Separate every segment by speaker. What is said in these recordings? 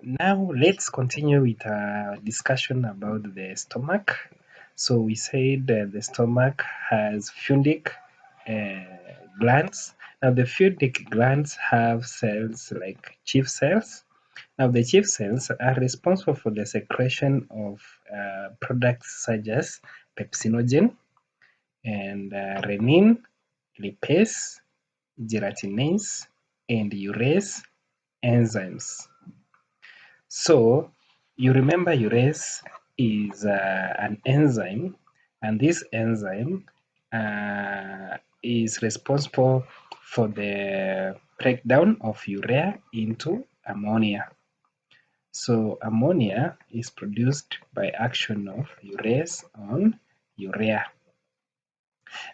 Speaker 1: Now let's continue with our discussion about the stomach. So we said the stomach has fundic glands. Now the fundic glands have cells like chief cells. Now the chief cells are responsible for the secretion of products such as pepsinogen and renin, lipase, gelatinase, and urease enzymes. So you remember urease is an enzyme, and this enzyme is responsible for the breakdown of urea into ammonia. So ammonia is produced by action of urease on urea.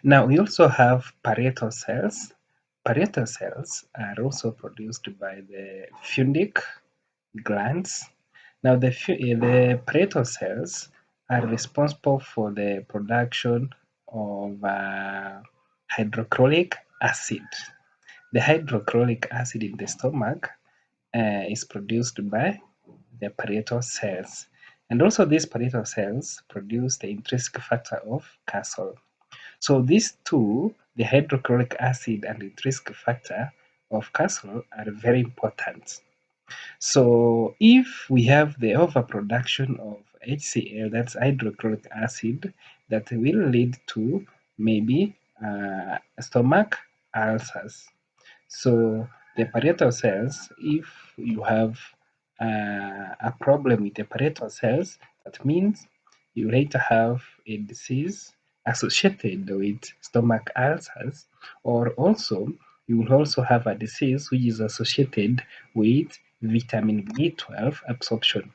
Speaker 1: Now we also have parietal cells. Parietal cells are also produced by the fundic glands. Now the parietal cells are responsible for the production of hydrochloric acid. The hydrochloric acid in the stomach is produced by the parietal cells. And also these parietal cells produce the intrinsic factor of Castle. So these two, the hydrochloric acid and intrinsic factor of Castle, are very important. So if we have the overproduction of HCl, that's hydrochloric acid, that will lead to maybe stomach ulcers. So the parietal cells, if you have a problem with the parietal cells, that means you later have a disease associated with stomach ulcers, or also you will also have a disease which is associated with vitamin B12 absorption.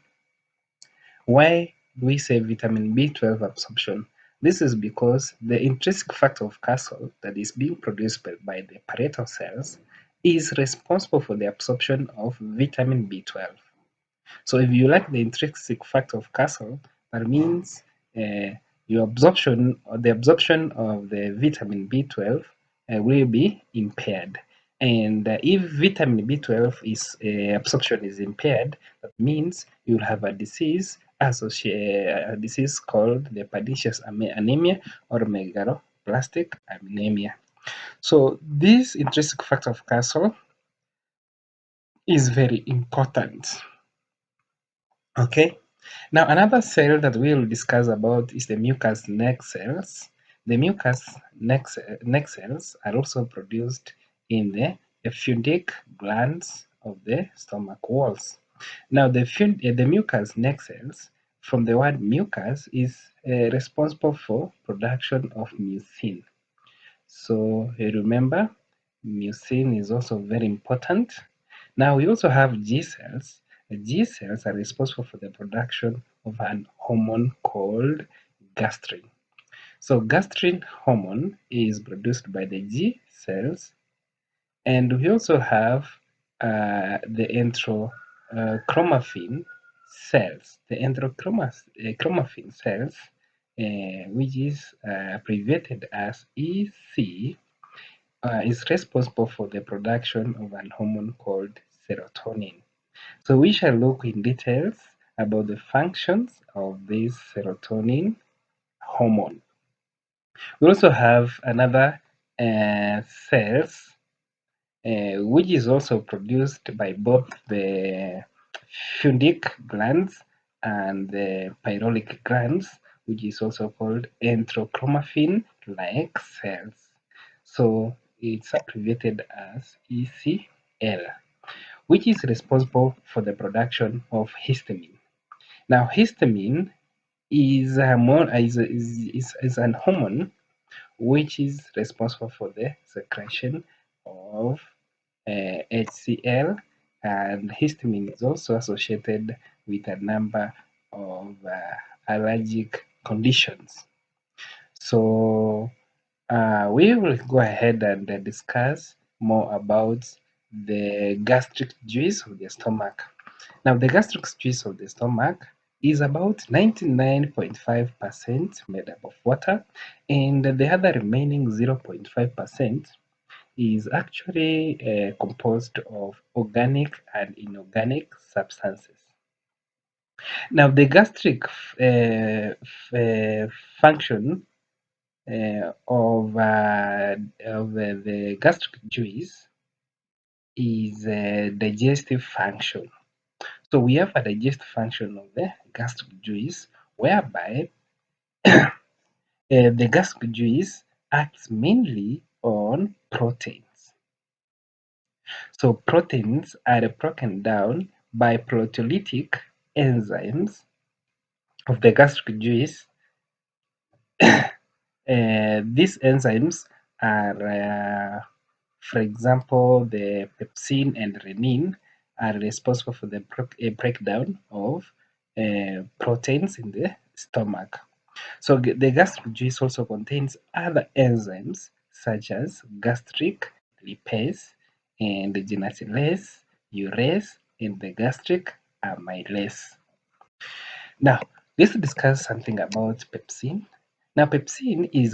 Speaker 1: Why do we say vitamin B12 absorption? This is because the intrinsic factor of Castle that is being produced by the parietal cells is responsible for the absorption of vitamin B12. So if you lack the intrinsic factor of Castle, that means your absorption or the absorption of the vitamin B12 will be impaired. And if vitamin B12 is absorption is impaired, that means you'll have a disease called the pernicious anemia or megaloblastic anemia. So this intrinsic factor of Castle is very important. Okay. Now another cell that we will discuss about is the mucous neck cells. The mucous neck cells are also produced in the fundic glands of the stomach walls. Now the mucous neck cells, from the word mucus, is responsible for production of mucin. So you remember, mucin is also very important. Now we also have G cells. The G cells are responsible for the production of an hormone called gastrin. So gastrin hormone is produced by the G cells, and we also have the enterochromaffin cells. The enterochromaffin cells, which is abbreviated as EC, is responsible for the production of an hormone called serotonin. So we shall look in details about the functions of this serotonin hormone. We also have another cells which is also produced by both the fundic glands and the pyrolic glands, which is also called enterochromaffin-like cells. So it's abbreviated as ECL, which is responsible for the production of histamine. Now, histamine is an hormone which is responsible for the secretion of HCl, and histamine is also associated with a number of allergic conditions. So we will go ahead and discuss more about the gastric juice of the stomach. Now, the gastric juice of the stomach is about 99.5% made up of water, and the other remaining 0.5% is actually composed of organic and inorganic substances. Now, the gastric function of the gastric juice is digestive function. So we have a digestive function of the gastric juice, whereby the gastric juice acts mainly on proteins. So proteins are broken down by proteolytic enzymes of the gastric juice. These enzymes are, for example, the pepsin and renin are responsible for the breakdown of proteins in the stomach. So the gastric juice also contains other enzymes such as gastric lipase and gelatinase, urease, and the gastric amylase. Now, let's discuss something about pepsin. Now, pepsin is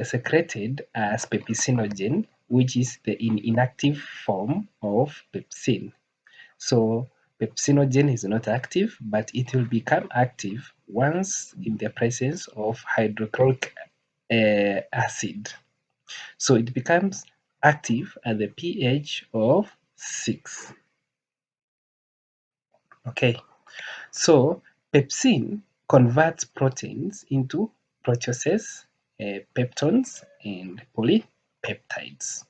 Speaker 1: secreted as pepsinogen, which is the inactive form of pepsin. So, pepsinogen is not active, but it will become active once in the presence of hydrochloric acid. So, it becomes active at the pH of 6. Okay. So pepsin converts proteins into proteases, peptones, and polypeptides.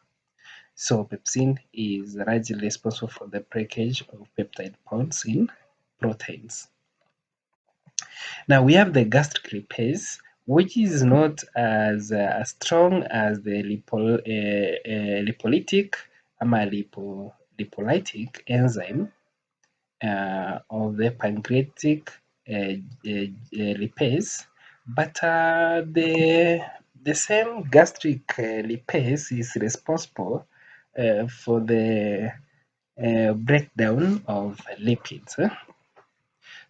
Speaker 1: So pepsin is largely responsible for the breakage of peptide bonds in proteins. Now we have the gastric lipase, which is not as strong as the lipolytic lipolytic enzyme of the pancreatic lipase, but the same gastric lipase is responsible for the breakdown of lipids.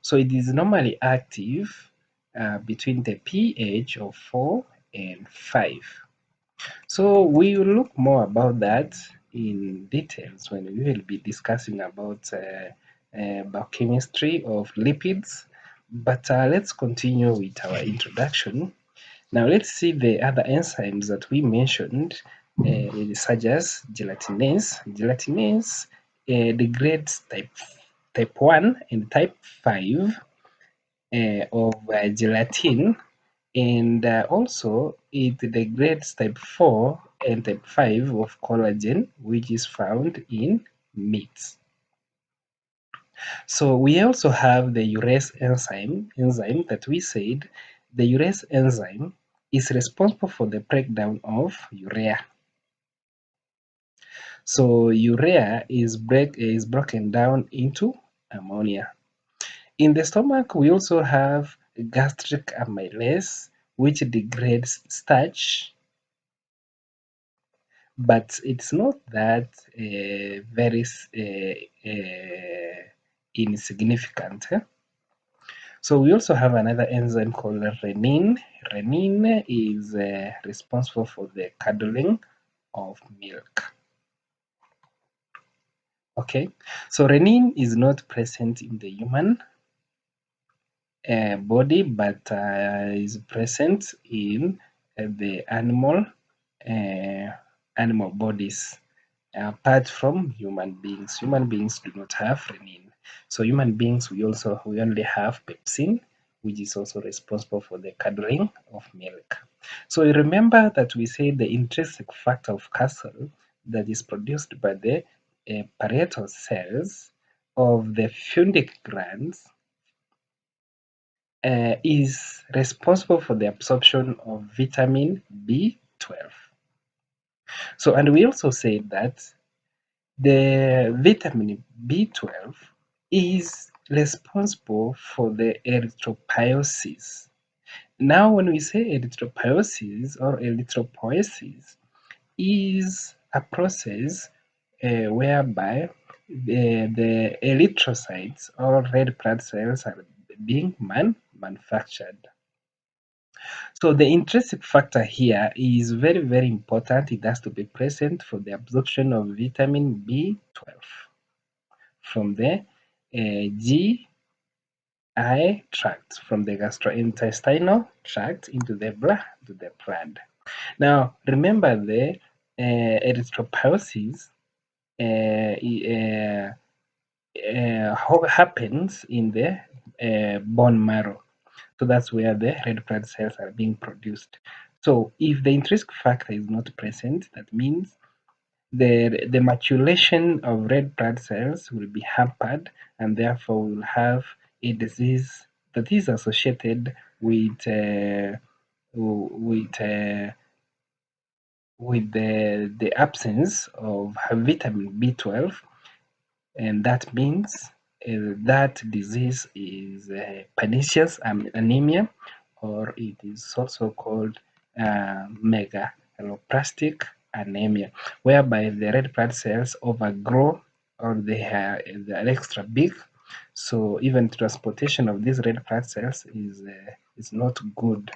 Speaker 1: So it is normally active between the pH of 4 and 5. So we will look more about that in details when we will be discussing about biochemistry of lipids. But let's continue with our introduction. Now let's see the other enzymes that we mentioned, such as gelatinase. Gelatinase degrades type 1 and type 5 of gelatin, and also it degrades type 4 and type 5 of collagen, which is found in meats. So we also have the urease enzyme that we said the urease enzyme is responsible for the breakdown of urea. So urea is broken down into ammonia. In the stomach, we also have gastric amylase, which degrades starch, but it's not that very insignificant. So we also have another enzyme called renin. Renin is responsible for the curdling of milk. Okay, so renin is not present in the human body, but is present in the animal bodies. Apart from human beings, human beings do not have renin. So human beings, we only have pepsin, which is also responsible for the curdling of milk. So you remember that we say the intrinsic factor of castle that is produced by the parietal cells of the fundic glands is responsible for the absorption of vitamin B12. So, and we also say that the vitamin B12 is responsible for the erythropoiesis. Now, when we say erythropoiesis or erythropoiesis, is a process whereby the erythrocytes or red blood cells are being manufactured. So the intrinsic factor here is very, very important. It has to be present for the absorption of vitamin B12 from the tract, from the gastrointestinal tract into the blood. Now, remember the erythropoiesis happens in the bone marrow. So that's where the red blood cells are being produced. So if the intrinsic factor is not present, that means the maturation of red blood cells will be hampered, and therefore we will have a disease that is associated with the absence of vitamin B12, and that means that disease is pernicious anemia, or it is also called megaloblastic anemia, whereby the red blood cells overgrow, or they are extra big. So even transportation of these red blood cells is not good.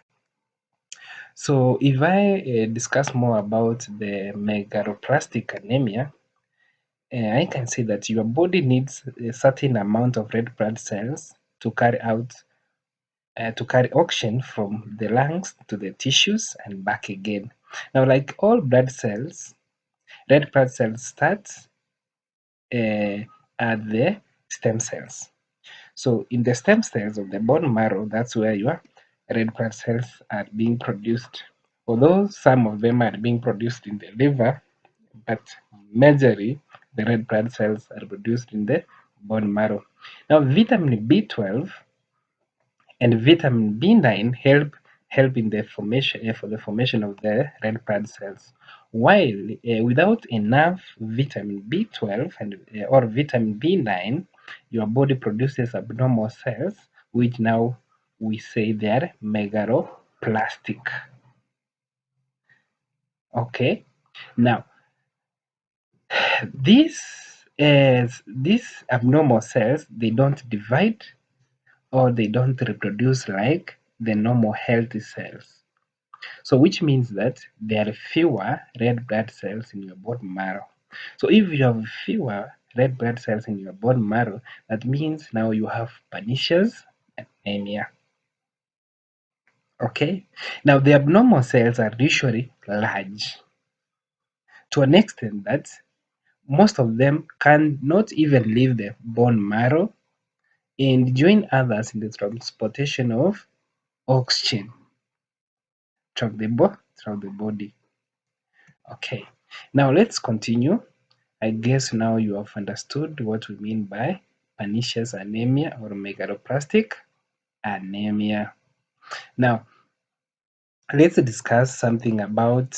Speaker 1: So if I discuss more about the megaloblastic anemia, I can say that your body needs a certain amount of red blood cells to carry oxygen from the lungs to the tissues and back again. Now, like all blood cells, red blood cells start at the stem cells. So, in the stem cells of the bone marrow, that's where your red blood cells are being produced. Although some of them are being produced in the liver, but majorly the red blood cells are produced in the bone marrow. Now, vitamin B12 and vitamin B9 help in the formation for the formation of the red blood cells. While without enough vitamin B12 and or vitamin B9, your body produces abnormal cells, which now we say they are megaloplastic. Okay, now these abnormal cells, they don't divide or they don't reproduce like the normal healthy cells. So which means that there are fewer red blood cells in your bone marrow. So if you have fewer red blood cells in your bone marrow, that means now you have pernicious anemia. Okay? Now the abnormal cells are usually large to an extent that most of them cannot even leave the bone marrow and join others in the transportation of oxygen throughout the body. Okay, now let's continue. I guess now you have understood what we mean by pernicious anemia or megaloblastic anemia. Now, let's discuss something about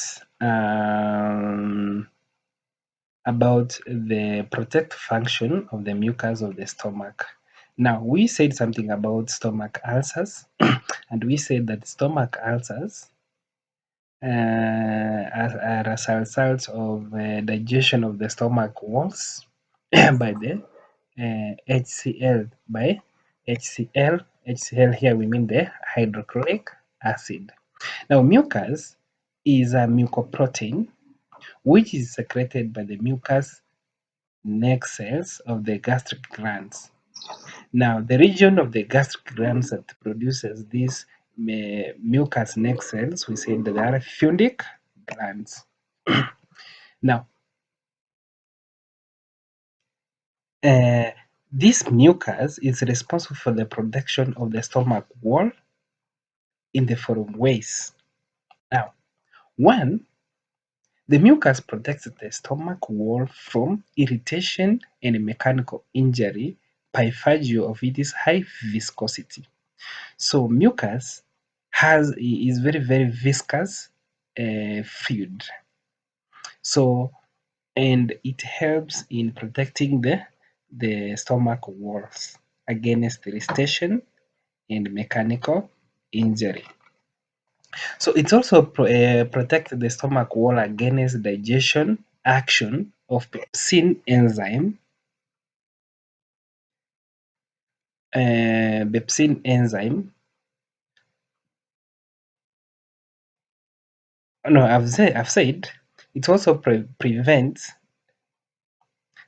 Speaker 1: the protect function of the mucus of the stomach. Now, we said something about stomach ulcers, and we said that stomach ulcers are as a result of digestion of the stomach walls by the HCl, by HCl here we mean the hydrochloric acid. Now, mucus is a mucoprotein which is secreted by the mucus neck cells of the gastric glands. Now, the region of the gastric glands that produces these mucus neck cells, we say that they are fundic glands. Now, uh, this mucus is responsible for the protection of the stomach wall in the following ways. Now, one, the mucus protects the stomach wall from irritation and mechanical injury by virtue of its high viscosity. So mucus is very very viscous fluid. So and it helps in protecting the stomach walls against irritation and mechanical injury. So it also protects the stomach wall against digestion action of pepsin enzyme. No, I've said it also prevents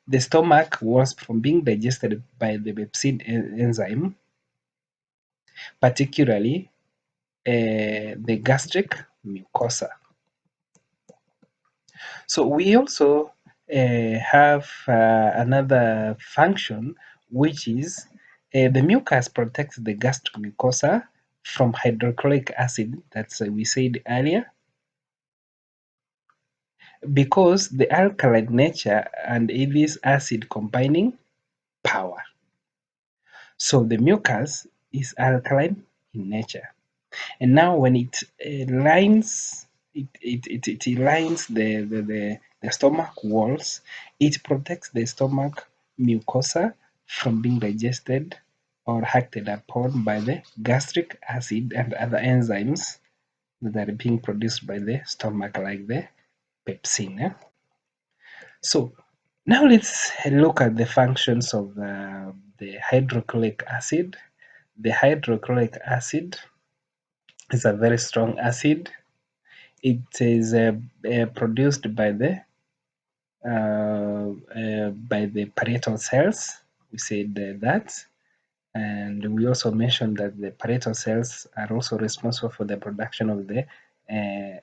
Speaker 1: the stomach walls from being digested by the pepsin enzyme, particularly the gastric mucosa. So we also have another function, which is the mucus protects the gastric mucosa from hydrochloric acid, that's we said earlier, because the alkaline nature and it is acid combining power. So the mucus is alkaline in nature. And now when it lines it lines the stomach walls, it protects the stomach mucosa from being digested or acted upon by the gastric acid and other enzymes that are being produced by the stomach, like the pepsin. So now let's look at the functions of the hydrochloric acid. The hydrochloric acid is a very strong acid. It is produced by the parietal cells. We said that, and we also mentioned that the parietal cells are also responsible for the production of the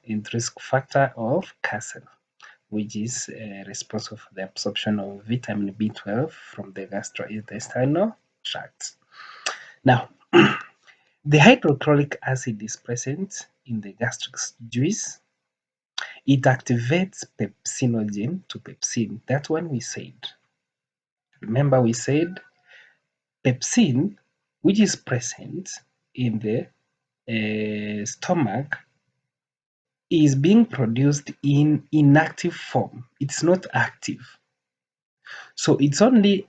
Speaker 1: intrinsic factor of calcium, which is responsible for the absorption of vitamin B12 from the gastrointestinal tract. Now, the hydrochloric acid is present in the gastric juice. It activates pepsinogen to pepsin. That one we said. Remember we said pepsin, which is present in the stomach, is being produced in inactive form. It's not active. So it's only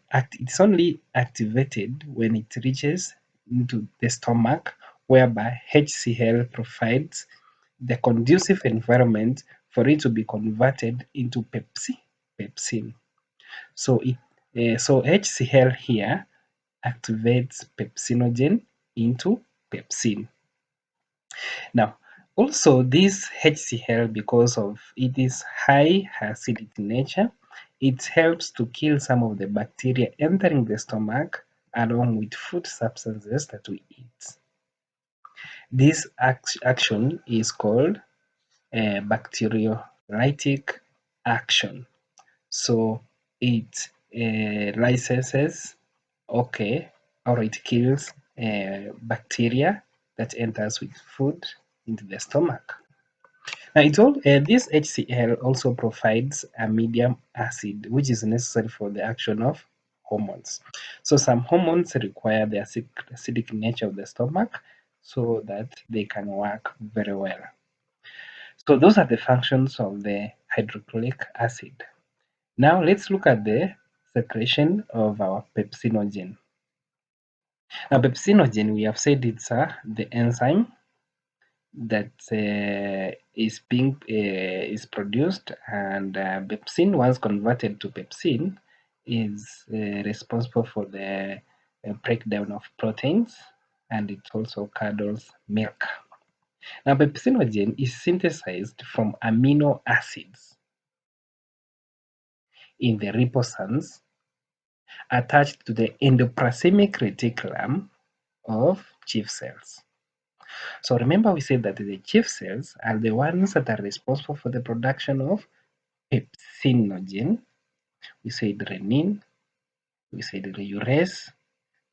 Speaker 1: activated when it reaches into the stomach, whereby HCl provides the conducive environment for it to be converted into pepsin. So HCl here activates pepsinogen into pepsin. Now, also this HCl, because of its high acidic nature, it helps to kill some of the bacteria entering the stomach along with food substances that we eat. This action is called bacteriolytic action. So it lyses, okay, or it kills bacteria that enters with food into the stomach. Now, this HCl also provides a medium acid, which is necessary for the action of hormones. So some hormones require the acidic nature of the stomach so that they can work very well. So those are the functions of the hydrochloric acid. Now let's look at the secretion of our pepsinogen. Now pepsinogen, we have said it's the enzyme that is produced, and pepsin, once converted to pepsin, is responsible for the breakdown of proteins, and it also curdles milk. Now pepsinogen is synthesized from amino acids in the ribosomes attached to the endoplasmic reticulum of chief cells. So remember we said that the chief cells are the ones that are responsible for the production of pepsinogen. We said renin, we said urease,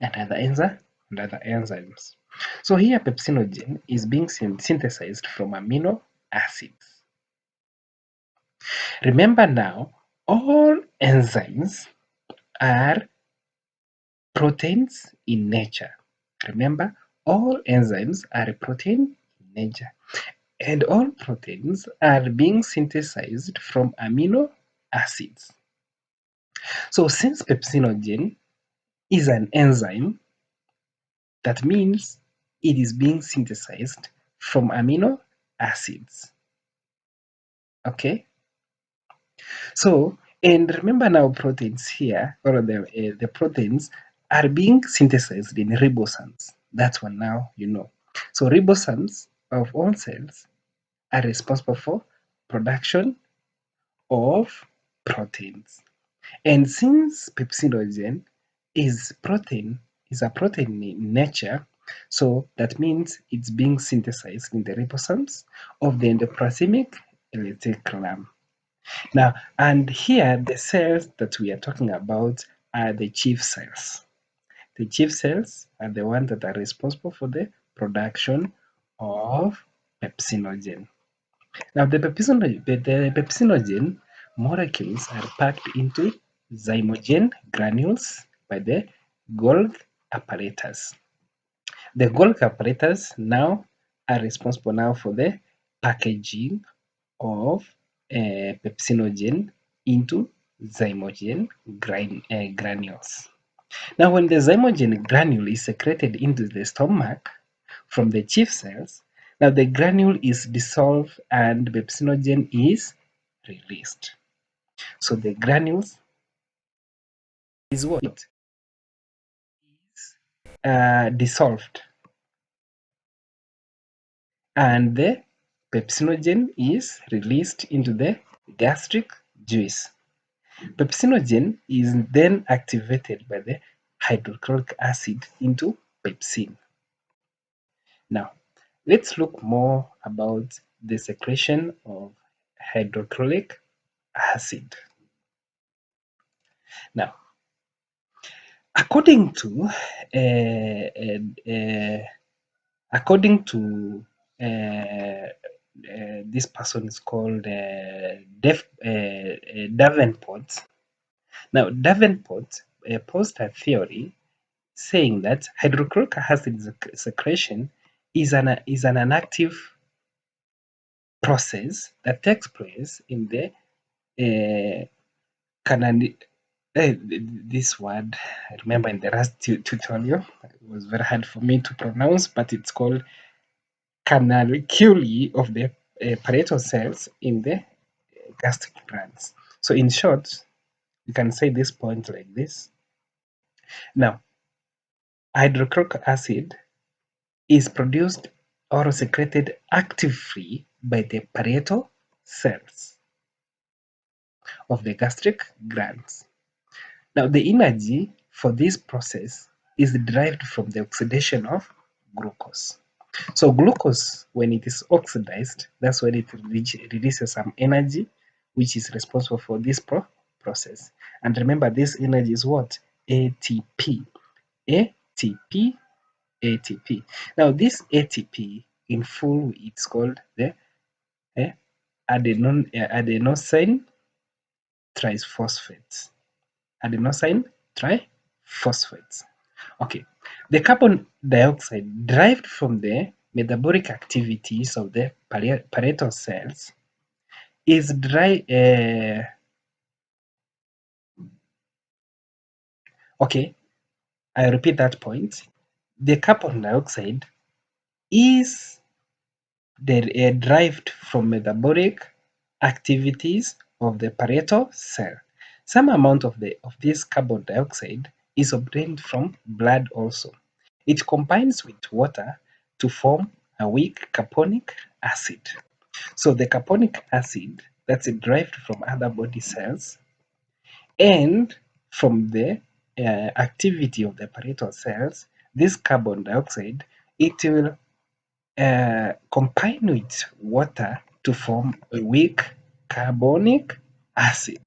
Speaker 1: and other enzymes. So here pepsinogen is being synthesized from amino acids. Remember now, all enzymes are proteins in nature. Remember, all enzymes are a protein in nature, and all proteins are being synthesized from amino acids. So since pepsinogen is an enzyme, that means it is being synthesized from amino acids. Okay? So, and remember now proteins here, or the proteins are being synthesized in ribosomes. That's one now you know. So ribosomes of all cells are responsible for production of proteins. And since pepsinogen is a protein in nature, So that means it's being synthesized in the ribosomes of the endoplasmic reticulum. Now, and here the cells that we are talking about are the chief cells. The chief cells are the ones that are responsible for the production of pepsinogen. Now, the pepsinogen molecules are packed into zymogen granules by the Golgi apparatus. The Golgi apparatus now are responsible now for the packaging of pepsinogen into zymogen granules. Now, when the zymogen granule is secreted into the stomach from the chief cells, now the granule is dissolved and pepsinogen is released. So the granules is what is dissolved, and the pepsinogen is released into the gastric juice. Pepsinogen is then activated by the hydrochloric acid into pepsin. Now, let's look more about the secretion of hydrochloric acid. Now, according to according to this person is called Davenport. Now, Davenport posed a theory saying that hydrochloric acid secretion is an inactive process that takes place in the canali. This word, I remember in the last tutorial, it was very hard for me to pronounce, but it's called canaliculi of the parietal cells in the gastric glands. So, in short, you can say this point like this. Now, hydrochloric acid is produced or secreted actively by the parietal cells of the gastric glands. Now, the energy for this process is derived from the oxidation of glucose. So, glucose, when it is oxidized, that's when it releases some energy, which is responsible for this process. And remember, this energy is what? ATP. ATP. ATP. Now, this ATP in full, it's called the adenosine trisephosphates. Adenosine triphosphates. Okay, the carbon dioxide derived from the metabolic activities of the parietal cells is okay, I repeat that point. The carbon dioxide is derived from metabolic activities of the parietal cell. Some amount of this carbon dioxide is obtained from blood also. It combines with water to form a weak carbonic acid. So the carbonic acid that's derived from other body cells and from the activity of the parietal cells, this carbon dioxide, it will combine with water to form a weak carbonic acid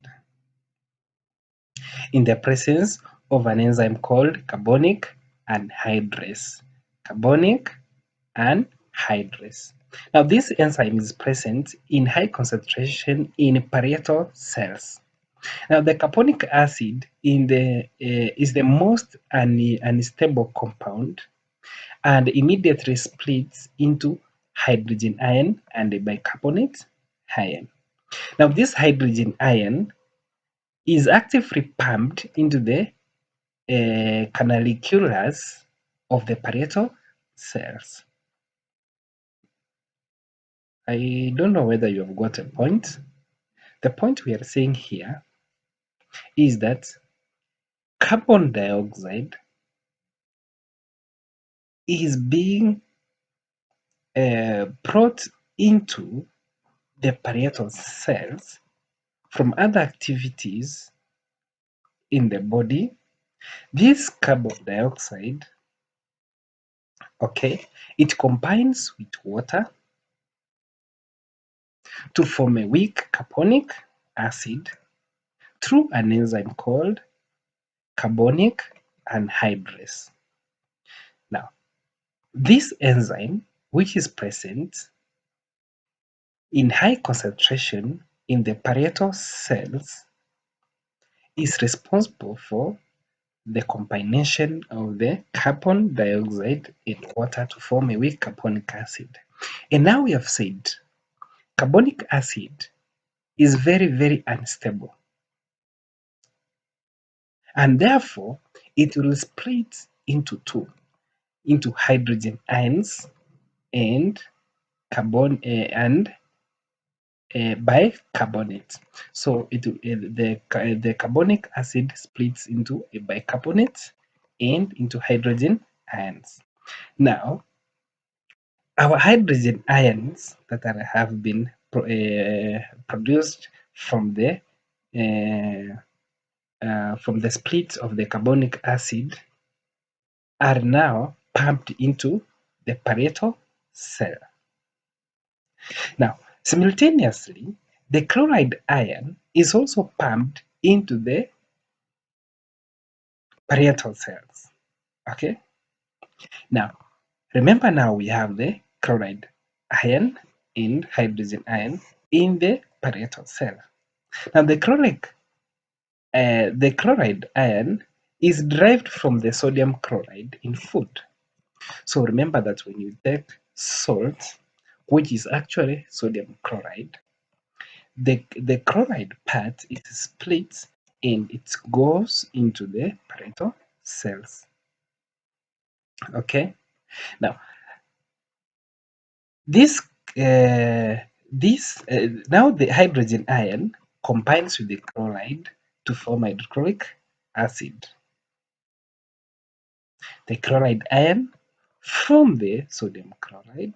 Speaker 1: in the presence of an enzyme called carbonic anhydrase. Carbonic anhydrase. Now, this enzyme is present in high concentration in parietal cells. Now, the carbonic acid is the most unstable compound and immediately splits into hydrogen ion and bicarbonate ion. Now, this hydrogen ion is actively pumped into the canaliculus of the parietal cells. I don't know whether you have got a point. The point we are saying here is that carbon dioxide is being brought into the parietal cells from other activities in the body. This carbon dioxide, Okay, it combines with water to form a weak carbonic acid through an enzyme called carbonic anhydrase. Now, this enzyme, which is present in high concentration in the parietal cells, is responsible for the combination of the carbon dioxide in water to form a weak carbonic acid. And now we have said carbonic acid is very, very unstable, and therefore it will split into two, into hydrogen ions and carbon and bicarbonate. So the carbonic acid splits into a bicarbonate and into hydrogen ions. Now, our hydrogen ions that have been produced uh, from the split of the carbonic acid are now pumped into the parietal cell. Now, simultaneously, the chloride ion is also pumped into the parietal cells. Okay. Now, remember now we have the chloride ion and hydrogen ion in the parietal cell. Now, the chloride ion is derived from the sodium chloride in food. So remember that when you take salt, which is actually sodium chloride, the chloride part is split and it goes into the parietal cells. Okay. Now this uh, now the hydrogen ion combines with the chloride to form hydrochloric acid. The chloride ion from the sodium chloride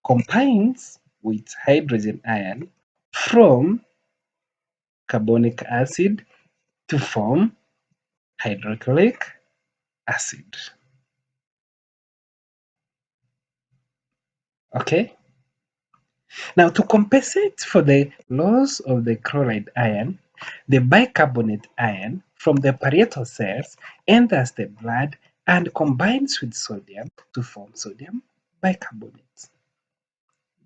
Speaker 1: combines with hydrogen ion from carbonic acid to form hydrochloric acid. Okay. Now, to compensate for the loss of the chloride ion, the bicarbonate ion from the parietal cells enters the blood and combines with sodium to form sodium bicarbonate.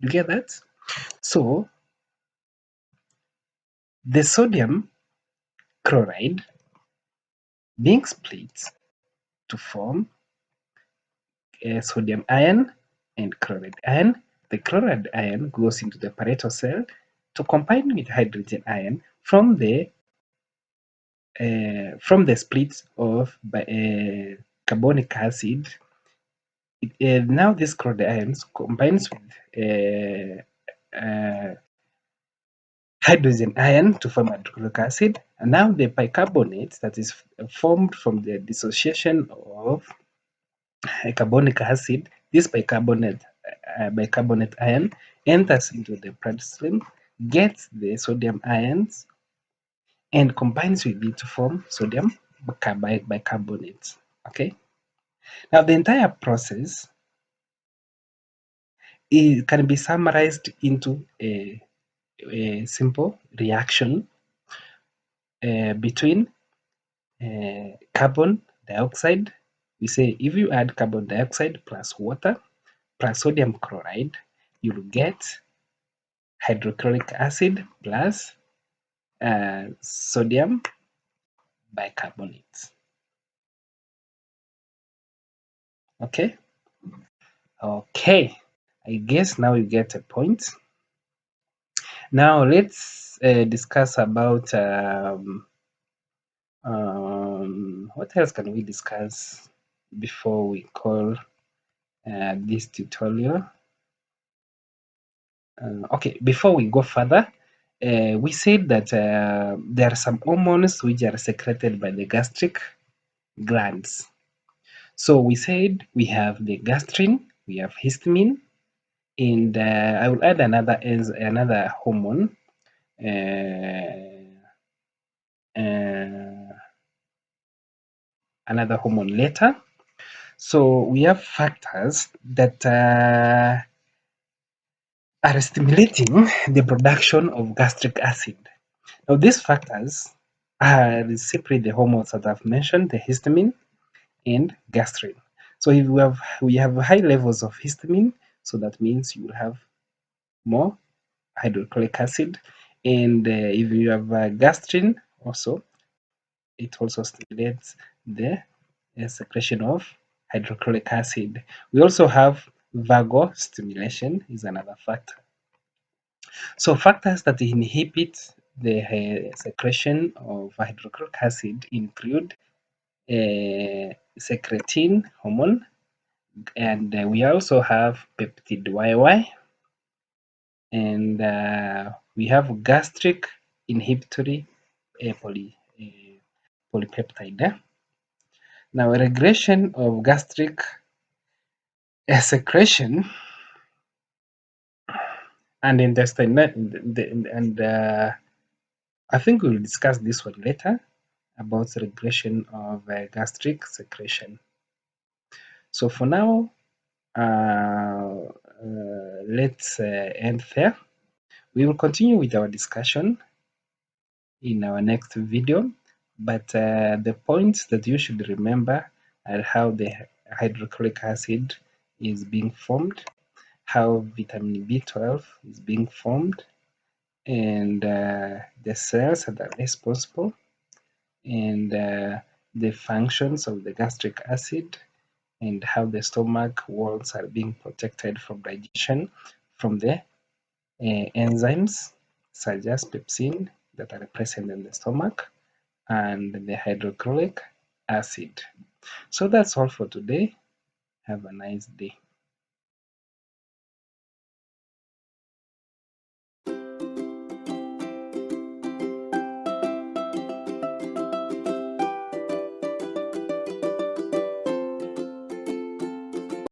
Speaker 1: You get that? So, the sodium chloride being split to form sodium ion and chloride ion. The chloride ion goes into the parietal cell to combine with hydrogen ion from the split of carbonic acid. Now this chloride ions combines with hydrogen ion to form hydrochloric acid, and now the bicarbonate that is formed from the dissociation of carbonic acid, this bicarbonate ion enters into the bloodstream, gets the sodium ions, and combines with it to form sodium bicarbonate. Okay. Now the entire process can be summarized into a simple reaction between carbon dioxide. We say if you add carbon dioxide plus water plus sodium chloride, you'll get hydrochloric acid plus sodium bicarbonate. Okay. Okay. I guess now you get a point. Now let's discuss about what else can we discuss before we call this tutorial. Okay, before we go further, we said that there are some hormones which are secreted by the gastric glands. So we said we have the gastrin, we have histamine, and I will add another hormone. Uh, Another hormone later. So we have factors that are stimulating the production of gastric acid. Now, these factors are simply the hormones that I've mentioned, the histamine and gastrin. So if we have high levels of histamine, so that means you will have more hydrochloric acid, and if you have gastrin, also it also stimulates the secretion of hydrochloric acid. We also have vagal stimulation is another factor. So factors that inhibit the secretion of hydrochloric acid include secretin hormone, and we also have peptide YY, and we have gastric inhibitory polypeptide. Now, regression of gastric secretion and intestine, and I think we'll discuss this one later about regression of gastric secretion. So for now, let's end there. We will continue with our discussion in our next video, but the points that you should remember are how the hydrochloric acid is being formed, how vitamin B12 is being formed, and the cells that are responsible, and the functions of the gastric acid, and how the stomach walls are being protected from digestion from the enzymes such as pepsin that are present in the stomach and the hydrochloric acid. So that's all for today. Have a nice day.